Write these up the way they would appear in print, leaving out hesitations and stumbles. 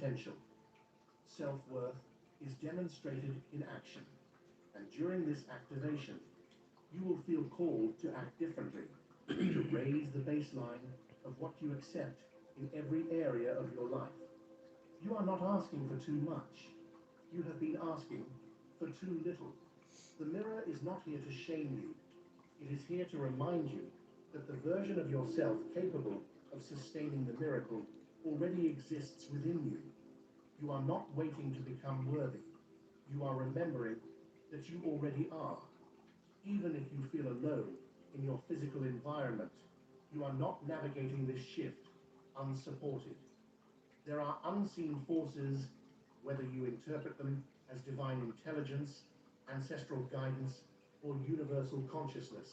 potential. Self-worth is demonstrated in action, and during this activation, you will feel called to act differently, to raise the baseline of what you accept in every area of your life. You are not asking for too much. You have been asking for too little. The mirror is not here to shame you. It is here to remind you that the version of yourself capable of sustaining the miracle already exists within you. You are not waiting to become worthy. You are remembering that you already are. Even if you feel alone in your physical environment, you are not navigating this shift unsupported. There are unseen forces, whether you interpret them as divine intelligence, ancestral guidance, or universal consciousness,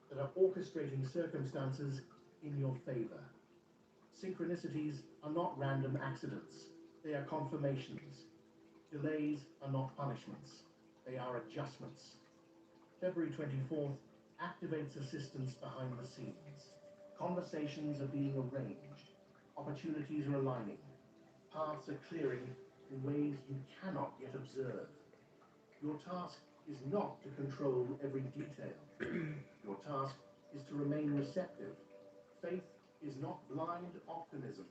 that are orchestrating circumstances in your favor. Synchronicities are not random accidents. They are confirmations. Delays are not punishments. They are adjustments. February 24th activates assistance behind the scenes. Conversations are being arranged. Opportunities are aligning. Paths are clearing in ways you cannot yet observe. Your task is not to control every detail. Your task is to remain receptive. Faith is not blind optimism.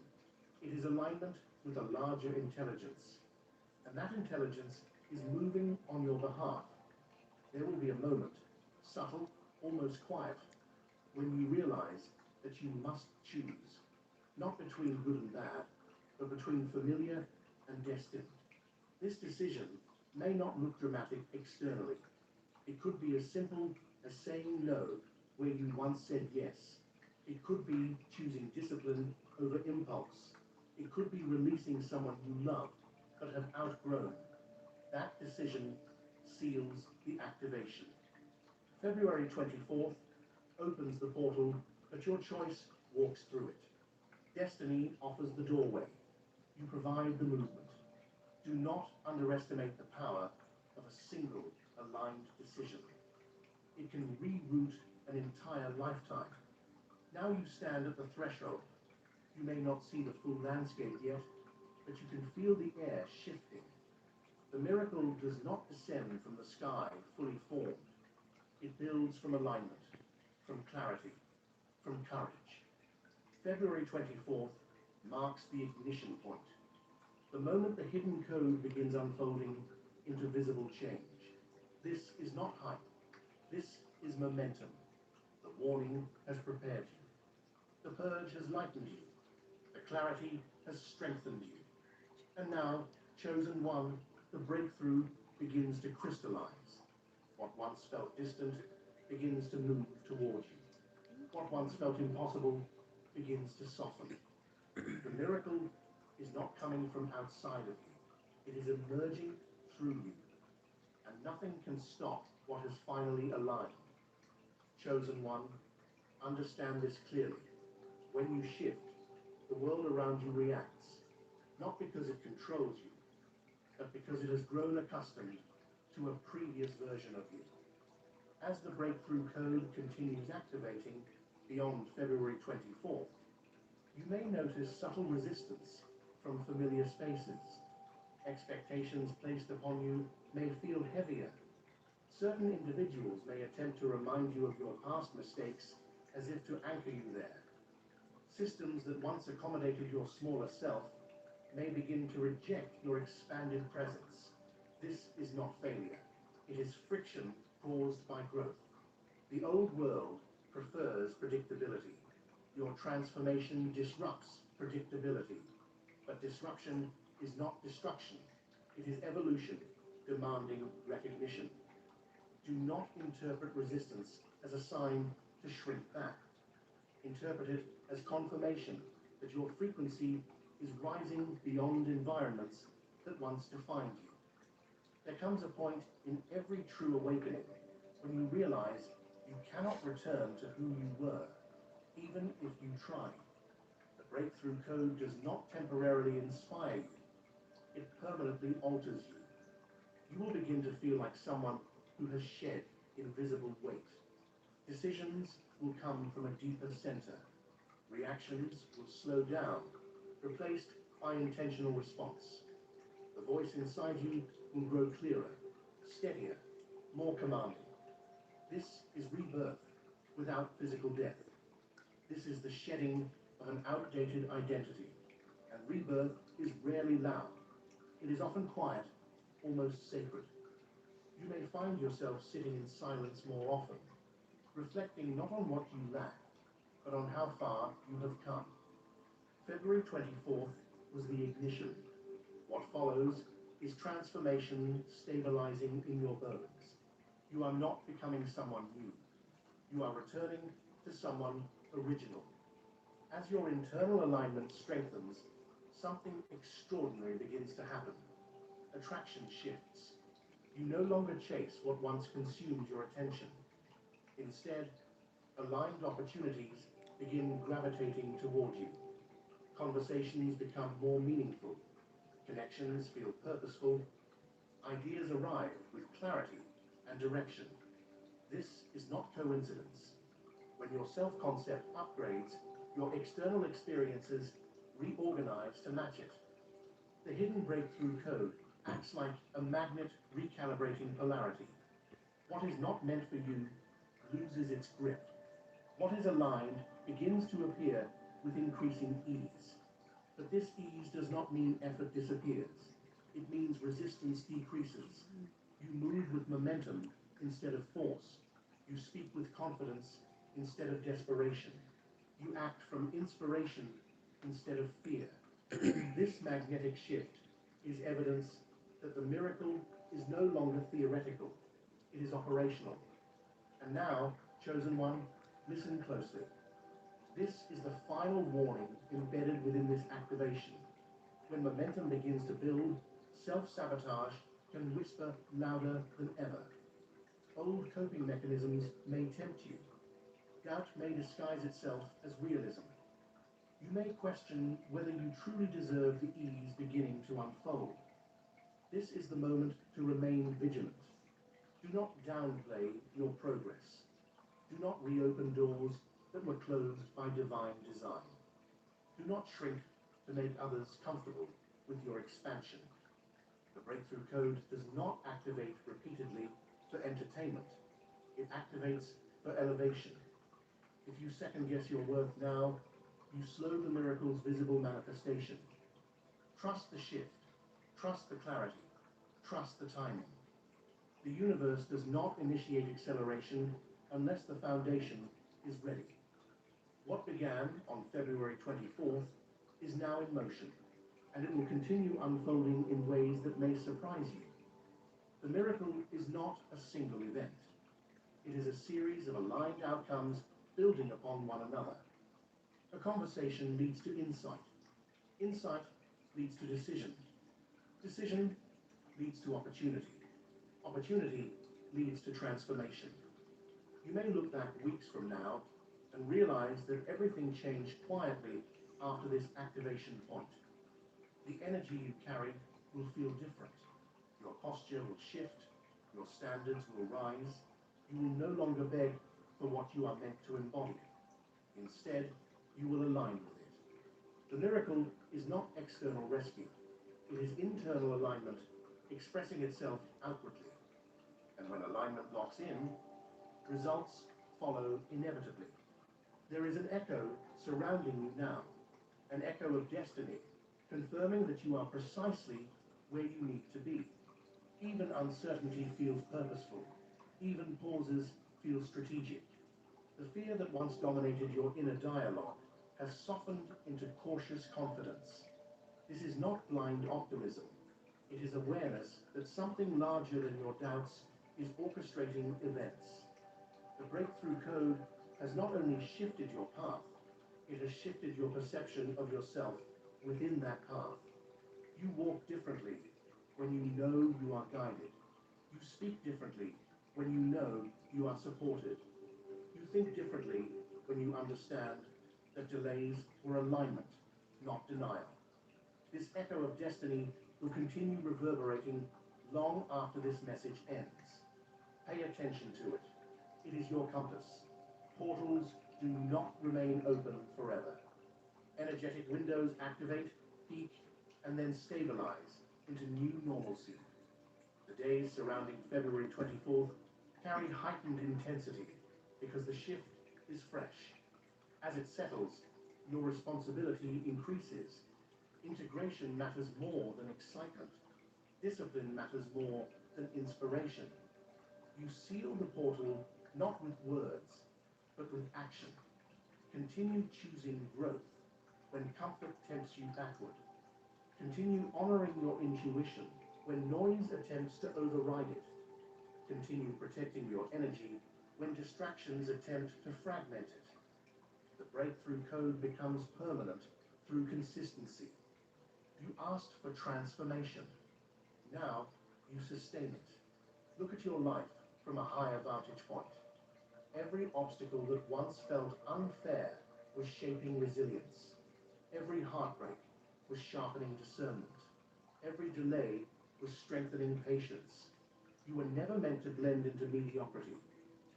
It is alignment with a larger intelligence. And that intelligence is moving on your behalf. There will be a moment, subtle, almost quiet, when you realize that you must choose, not between good and bad, but between familiar and destined. This decision may not look dramatic externally. It could be as simple as saying no where you once said yes. It could be choosing discipline over impulse. It could be releasing someone you loved but have outgrown. That decision seals the activation. February 24th opens the portal, but your choice walks through it. Destiny offers the doorway. You provide the movement. Do not underestimate the power of a single aligned decision. It can reroute an entire lifetime. Now you stand at the threshold. You may not see the full landscape yet, but you can feel the air shifting. The miracle does not descend from the sky fully formed. It builds from alignment, from clarity, from courage. February 24th marks the ignition point. The moment the hidden code begins unfolding into visible change. This is not hype. This is momentum. The warning has prepared you. The purge has lightened you. The clarity has strengthened you. And now, chosen one, the breakthrough begins to crystallize. What once felt distant begins to move towards you. What once felt impossible begins to soften. The miracle is not coming from outside of you. It is emerging through you. And nothing can stop what has finally aligned. Chosen one, understand this clearly. When you shift, the world around you reacts, not because it controls you, but because it has grown accustomed to a previous version of you. As the breakthrough code continues activating beyond February 24th, you may notice subtle resistance from familiar spaces. Expectations placed upon you may feel heavier. Certain individuals may attempt to remind you of your past mistakes as if to anchor you there. Systems that once accommodated your smaller self may begin to reject your expanded presence. This is not failure. It is friction caused by growth. The old world prefers predictability. Your transformation disrupts predictability. But disruption is not destruction. It is evolution demanding recognition. Do not interpret resistance as a sign to shrink back. Interpret it as confirmation that your frequency is rising beyond environments that once defined you. There comes a point in every true awakening when you realize you cannot return to who you were, even if you try. The breakthrough code does not temporarily inspire you. It permanently alters you. You will begin to feel like someone who has shed invisible weight. Decisions will come from a deeper center. Reactions will slow down, replaced by intentional response. The voice inside you will grow clearer, steadier, more commanding. This is rebirth without physical death. This is the shedding of an outdated identity. And rebirth is rarely loud. It is often quiet, almost sacred. You may find yourself sitting in silence more often, reflecting not on what you lack, but on how far you have come. February 24th was the ignition. What follows is transformation stabilizing in your bones. You are not becoming someone new. You are returning to someone original. As your internal alignment strengthens, something extraordinary begins to happen. Attraction shifts. You no longer chase what once consumed your attention. Instead, aligned opportunities begin gravitating toward you. Conversations become more meaningful. Connections feel purposeful. Ideas arrive with clarity and direction. This is not coincidence. When your self-concept upgrades, your external experiences reorganize to match it. The hidden breakthrough code acts like a magnet recalibrating polarity. What is not meant for you loses its grip. What is aligned begins to appear with increasing ease. But this ease does not mean effort disappears. It means resistance decreases. You move with momentum instead of force. You speak with confidence instead of desperation. You act from inspiration instead of fear. This magnetic shift is evidence that the miracle is no longer theoretical. It is operational. And now, chosen one, listen closely. This is the final warning embedded within this activation. When momentum begins to build, self-sabotage can whisper louder than ever. Old coping mechanisms may tempt you. Doubt may disguise itself as realism. You may question whether you truly deserve the ease beginning to unfold. This is the moment to remain vigilant. Do not downplay your progress. Do not reopen doors that were closed by divine design. Do not shrink to make others comfortable with your expansion. The breakthrough code does not activate repeatedly for entertainment. It activates for elevation. If you second-guess your worth now, you slow the miracle's visible manifestation. Trust the shift. Trust the clarity. Trust the timing. The universe does not initiate acceleration unless the foundation is ready. What began on February 24th is now in motion, and it will continue unfolding in ways that may surprise you. The miracle is not a single event. It is a series of aligned outcomes building upon one another. A conversation leads to insight. Insight leads to decision. Decision leads to opportunity. Opportunity leads to transformation. You may look back weeks from now and realize that everything changed quietly after this activation point. The energy you carry will feel different. Your posture will shift. Your standards will rise. You will no longer beg for what you are meant to embody. Instead, you will align with it. The miracle is not external rescue. It is internal alignment expressing itself outwardly. And when alignment locks in, results follow inevitably. There is an echo surrounding you now, an echo of destiny, confirming that you are precisely where you need to be. Even uncertainty feels purposeful. Even pauses feel strategic. The fear that once dominated your inner dialogue has softened into cautious confidence. This is not blind optimism. It is awareness that something larger than your doubts is orchestrating events. The breakthrough code has not only shifted your path, it has shifted your perception of yourself within that path. You walk differently when you know you are guided. You speak differently when you know you are supported. You think differently when you understand that delays were alignment, not denial. This echo of destiny will continue reverberating long after this message ends. Pay attention to it. It is your compass. Portals do not remain open forever. Energetic windows activate, peak, and then stabilize into new normalcy. The days surrounding February 24th carry heightened intensity because the shift is fresh. As it settles, your responsibility increases. Integration matters more than excitement. Discipline matters more than inspiration. You seal the portal not with words, but with action. Continue choosing growth when comfort tempts you backward. Continue honoring your intuition when noise attempts to override it. Continue protecting your energy when distractions attempt to fragment it. The breakthrough code becomes permanent through consistency. You asked for transformation. Now you sustain it. Look at your life from a higher vantage point. Every obstacle that once felt unfair was shaping resilience. Every heartbreak was sharpening discernment. Every delay was strengthening patience. You were never meant to blend into mediocrity.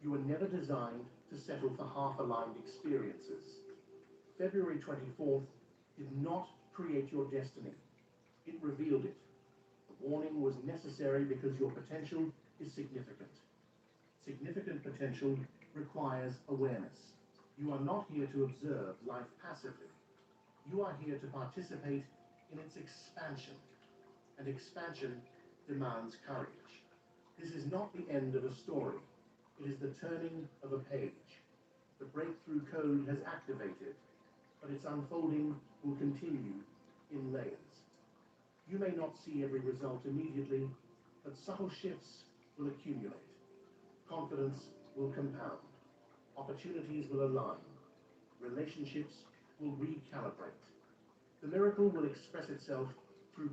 You were never designed to settle for half-aligned experiences. February 24th did not create your destiny. It revealed it. The warning was necessary because your potential is significant. Significant potential requires awareness. You are not here to observe life passively. You are here to participate in its expansion, and expansion demands courage. This is not the end of a story. It is the turning of a page. The breakthrough code has activated, but its unfolding will continue in layers. You may not see every result immediately, but subtle shifts will accumulate. Confidence will compound. Opportunities will align. Relationships will recalibrate. The miracle will express itself through